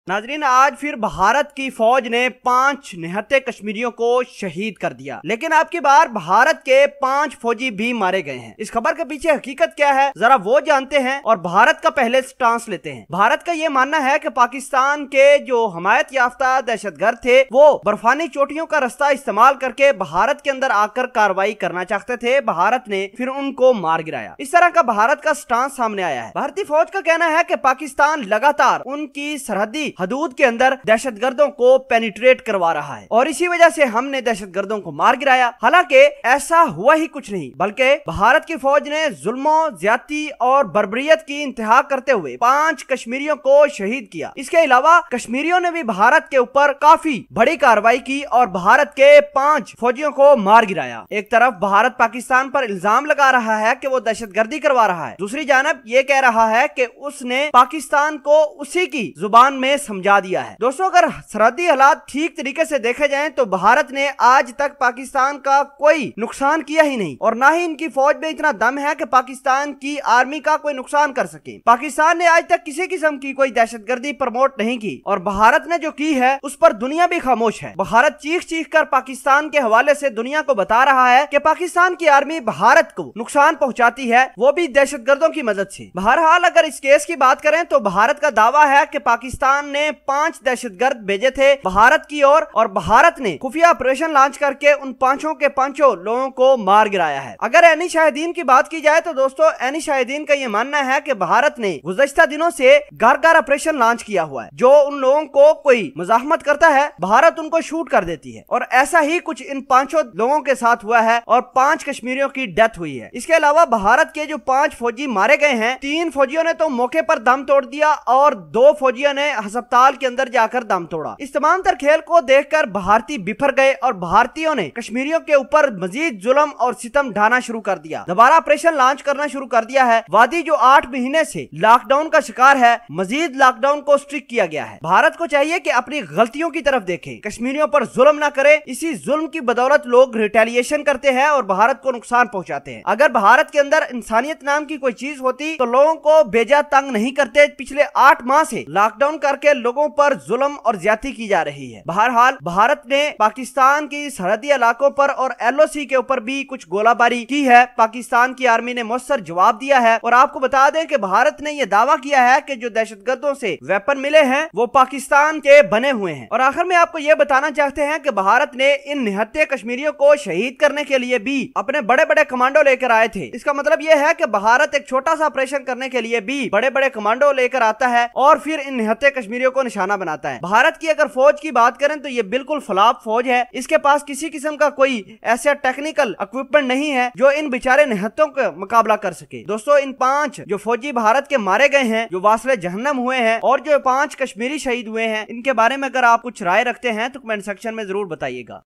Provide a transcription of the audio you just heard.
नाजरीन, आज फिर भारत की फौज ने 5 निहत्थे कश्मीरियों को शहीद कर दिया, लेकिन अब की बार भारत के 5 फौजी भी मारे गए हैं। इस खबर के पीछे हकीकत क्या है, जरा वो जानते हैं और भारत का पहले स्टांस लेते हैं। भारत का ये मानना है कि पाकिस्तान के जो हमायत याफ्ता दहशतगर्द थे वो बर्फानी चोटियों का रास्ता इस्तेमाल करके भारत के अंदर आकर कार्रवाई करना चाहते थे। भारत ने फिर उनको मार गिराया। इस तरह का भारत का स्टांस सामने आया है। भारतीय फौज का कहना है कि पाकिस्तान लगातार उनकी सरहदी हदूद के अंदर दहशतगर्दों को पेनिट्रेट करवा रहा है और इसी वजह से हमने दहशतगर्दों को मार गिराया। हालांकि ऐसा हुआ ही कुछ नहीं, बल्कि भारत की फौज ने जुल्मों, ज्यादती और बर्बरियत की इंतहा करते हुए 5 कश्मीरियों को शहीद किया। इसके अलावा कश्मीरियों ने भी भारत के ऊपर काफी बड़ी कार्रवाई की और भारत के 5 फौजियों को मार गिराया। एक तरफ भारत पाकिस्तान पर इल्जाम लगा रहा है कि वो दहशतगर्दी करवा रहा है, दूसरी जानब ये कह रहा है कि उसने पाकिस्तान को उसी की जुबान में समझा दिया है। दोस्तों, अगर सरहदी हालात ठीक तरीके से देखे जाएं तो भारत ने आज तक पाकिस्तान का कोई नुकसान किया ही नहीं और ना ही इनकी फौज में इतना दम है कि पाकिस्तान की आर्मी का कोई नुकसान कर सके। पाकिस्तान ने आज तक किसी किस्म की कोई दहशतगर्दी प्रमोट नहीं की और भारत ने जो की है उस पर दुनिया भी खामोश है। भारत चीख चीख कर पाकिस्तान के हवाले से दुनिया को बता रहा है कि पाकिस्तान की आर्मी भारत को नुकसान पहुंचाती है, वो भी दहशतगर्दों की मदद से। बहरहाल, अगर इस केस की बात करें तो भारत का दावा है कि पाकिस्तान ने 5 दहशतगर्द भेजे थे भारत की ओर और भारत ने खुफिया ऑपरेशन लॉन्च करके उन 5 के 5 लोगों को मार गिराया है। अगर एनी शाहिदीन की बात की जाए तो दोस्तों, एनी शाहिदीन का ये मानना है कि भारत ने गुज़श्ता दिनों से घर घर ऑपरेशन लॉन्च किया हुआ है। जो उन लोगों को कोई मुजाहमत करता है भारत उनको शूट कर देती है और ऐसा ही कुछ इन 5 लोगों के साथ हुआ है और 5 कश्मीरियों की डेथ हुई है। इसके अलावा भारत के जो 5 फौजी मारे गए हैं, 3 फौजियों ने तो मौके पर दम तोड़ दिया और 2 फौजियों ने अस्पताल के अंदर जाकर दम तोड़ा। इस तमाम तर खेल को देखकर भारतीय बिफर गए और भारतीयों ने कश्मीरियों के ऊपर मजीद जुल्म और सितम ढाना शुरू कर दिया। दोबारा ऑपरेशन लॉन्च करना शुरू कर दिया है। वादी जो 8 महीने से लॉकडाउन का शिकार है, मजीद लॉकडाउन को स्ट्रिक्ट किया गया है। भारत को चाहिए कि अपनी गलतियों की तरफ देखे, कश्मीरियों पर जुल्म ना करे। इसी जुल्म की बदौलत लोग रिटेलिएशन करते हैं और भारत को नुकसान पहुंचाते हैं। अगर भारत के अंदर इंसानियत नाम की कोई चीज होती तो लोगों को बेजा तंग नहीं करते। पिछले 8 माह से लॉकडाउन करके लोगों पर जुल्म और ज्यादती की जा रही है। बहरहाल, भारत ने पाकिस्तान की सरहदी इलाकों पर और LOC के ऊपर भी कुछ गोलाबारी की है। पाकिस्तान की आर्मी ने मुस्सर जवाब दिया है और आपको बता दें कि भारत ने यह दावा किया है कि जो दहशतगर्दों से वेपन मिले हैं वो पाकिस्तान के बने हुए हैं। और आखिर में आपको यह बताना चाहते हैं कि भारत ने इन निहत्थे कश्मीरियों को शहीद करने के लिए भी अपने बड़े बड़े कमांडो लेकर आए थे। इसका मतलब यह है कि भारत एक छोटा सा ऑपरेशन करने के लिए भी बड़े बड़े कमांडो लेकर आता है और फिर इन निहत्थे कश्मीरियों को निशाना बनाता है। भारत की अगर फौज की बात करें तो ये बिल्कुल फ्लॉप फौज है। इसके पास किसी किस्म का कोई ऐसा टेक्निकल इक्विपमेंट नहीं है जो इन बेचारे निहत्थों का मुकाबला कर सके। दोस्तों, इन 5 जो फौजी भारत के मारे गए हैं, जो वासले जहन्नम हुए हैं और जो 5 कश्मीरी शहीद हुए हैं, इनके बारे में अगर आप कुछ राय रखते हैं तो कमेंट सेक्शन में जरूर बताइएगा।